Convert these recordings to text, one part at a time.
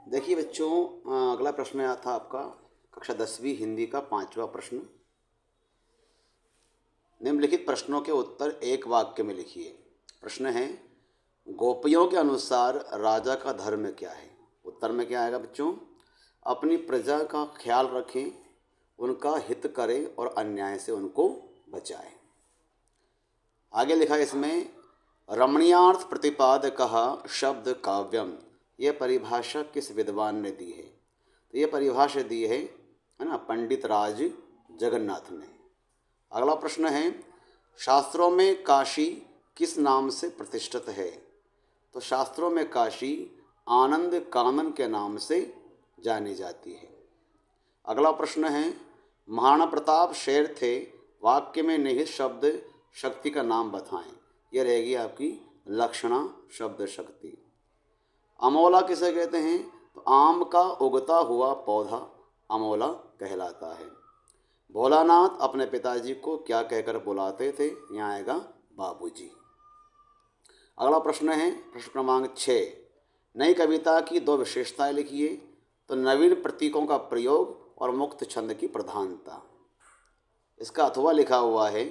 देखिए बच्चों, अगला प्रश्न आया था आपका कक्षा 10वीं हिंदी का 5वां प्रश्न। निम्नलिखित प्रश्नों के उत्तर एक वाक्य में लिखिए। प्रश्न है, गोपियों के अनुसार राजा का धर्म क्या है। उत्तर में क्या आएगा बच्चों? अपनी प्रजा का ख्याल रखें, उनका हित करें और अन्याय से उनको बचाएं। आगे लिखा है इसमें, रमणीयार्थ प्रतिपादकः शब्द काव्यम, यह परिभाषा किस विद्वान ने दी है? तो यह परिभाषा दी है ना, पंडित राज जगन्नाथ ने। अगला प्रश्न है, शास्त्रों में काशी किस नाम से प्रतिष्ठित है? तो शास्त्रों में काशी आनंद कानन के नाम से जानी जाती है। अगला प्रश्न है, महाराणा प्रताप शेर थे, वाक्य में निहित शब्द शक्ति का नाम बताएं। यह रहेगी आपकी लक्षणा शब्द शक्ति। अमोला किसे कहते हैं? तो आम का उगता हुआ पौधा अमोला कहलाता है। भोलानाथ अपने पिताजी को क्या कहकर बुलाते थे? यहाँ आएगा बाबूजी। अगला प्रश्न है प्रश्न क्रमांक 6, नई कविता की 2 विशेषताएं लिखिए। तो नवीन प्रतीकों का प्रयोग और मुक्त छंद की प्रधानता। इसका अथवा लिखा हुआ है,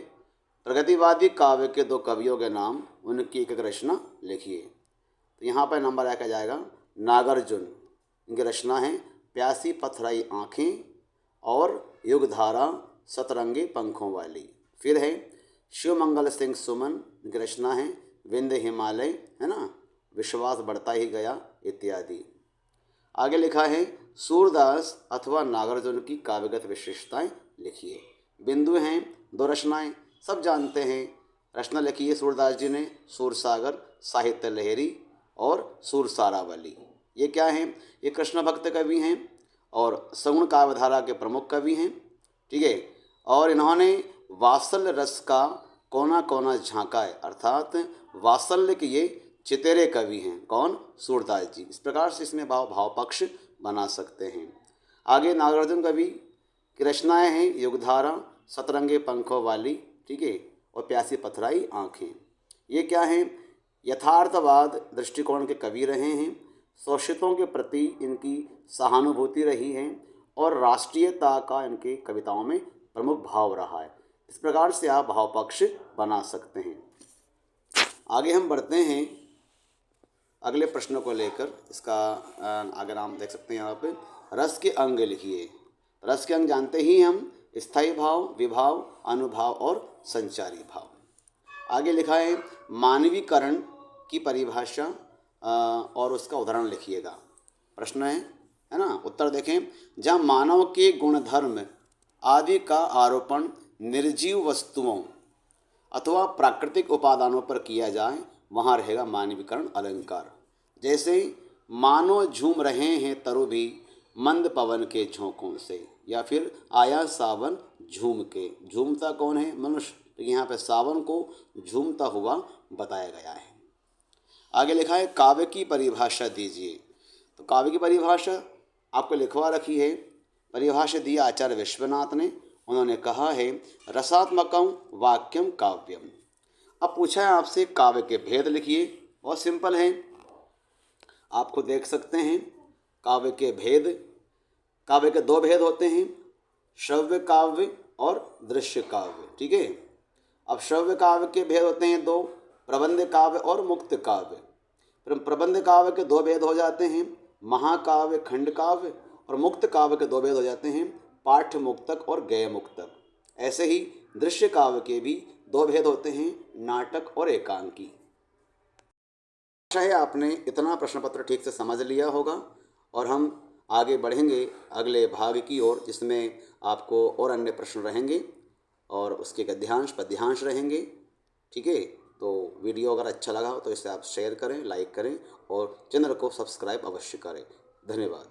प्रगतिवादी काव्य के 2 कवियों के नाम, उनकी एक रचना लिखिए। तो यहाँ पर नंबर आ जाएगा नागार्जुन। इनकी रचना है प्यासी पथराई आँखें और युगधारा सतरंगे पंखों वाली। फिर है शिवमंगल सिंह सुमन, इनकी रचना है विंध्य हिमालय, है ना, विश्वास बढ़ता ही गया इत्यादि। आगे लिखा है, सूरदास अथवा नागार्जुन की काव्यगत विशेषताएं लिखिए। बिंदु हैं 2 रचनाएं, सब जानते हैं। रचना लिखी है सूरदास जी ने, सूरसागर, साहित्य लहरी और सूरसारावली। ये क्या हैं? ये कृष्ण भक्त कवि हैं और सगुण काव्यधारा के प्रमुख कवि हैं। ठीक है, और इन्होंने वात्सल्य रस का कोना कोना झांका है, अर्थात वात्सल्य के ये चितेरे कवि हैं। कौन? सूरदास जी। इस प्रकार से इसमें भाव पक्ष बना सकते हैं। आगे नागार्जुन कवि की रचनाएं हैं युगधारा, सतरंगे पंखों वाली, ठीक है, और प्यासी पथराई आँखें। ये क्या हैं? यथार्थवाद दृष्टिकोण के कवि रहे हैं, शोषितों के प्रति इनकी सहानुभूति रही है और राष्ट्रीयता का इनके कविताओं में प्रमुख भाव रहा है। इस प्रकार से आप भाव पक्ष बना सकते हैं। आगे हम बढ़ते हैं अगले प्रश्न को लेकर। इसका अगर आप देख सकते हैं यहाँ पे, रस के अंग लिखिए। रस के अंग जानते ही हम, स्थायी भाव, विभाव, अनुभाव और संचारी भाव। आगे लिखा है, मानवीकरण की परिभाषा और उसका उदाहरण लिखिएगा। प्रश्न है ना, उत्तर देखें, जहाँ मानव के गुणधर्म आदि का आरोपण निर्जीव वस्तुओं अथवा प्राकृतिक उपादानों पर किया जाए, वहाँ रहेगा मानवीकरण अलंकार। जैसे मानो झूम रहे हैं तरु भी मंद पवन के झोंकों से, या फिर आया सावन झूम के। झूमता कौन है? मनुष्य। तो यहाँ पे सावन को झूमता हुआ बताया गया है। आगे लिखा है, काव्य की परिभाषा दीजिए। तो काव्य की परिभाषा आपको लिखवा रखी है, परिभाषा दी आचार्य विश्वनाथ ने। उन्होंने कहा है, रसात्मकम वाक्यम काव्यम। अब पूछा है आपसे काव्य के भेद लिखिए। बहुत सिंपल है, आपको देख सकते हैं काव्य के भेद। काव्य के 2 भेद होते हैं, श्रव्य काव्य और दृश्य काव्य। ठीक है, अब श्रव्य काव्य के भेद होते हैं 2, प्रबंध काव्य और मुक्त काव्य। प्रबंध काव्य के 2 भेद हो जाते हैं, महाकाव्य खंड काव्य, और मुक्त काव्य के 2 भेद हो जाते हैं, पाठ्य मुक्तक और गय मुक्तक। ऐसे ही दृश्य काव्य के भी 2 भेद होते हैं, नाटक और एकांकी। आशा है आपने इतना प्रश्न पत्र ठीक से समझ लिया होगा, और हम आगे बढ़ेंगे अगले भाग की ओर, जिसमें आपको और अन्य प्रश्न रहेंगे और उसके गद्यांश पद्यांश रहेंगे। ठीक है, तो वीडियो अगर अच्छा लगा हो तो इसे आप शेयर करें, लाइक करें और चैनल को सब्सक्राइब अवश्य करें। धन्यवाद।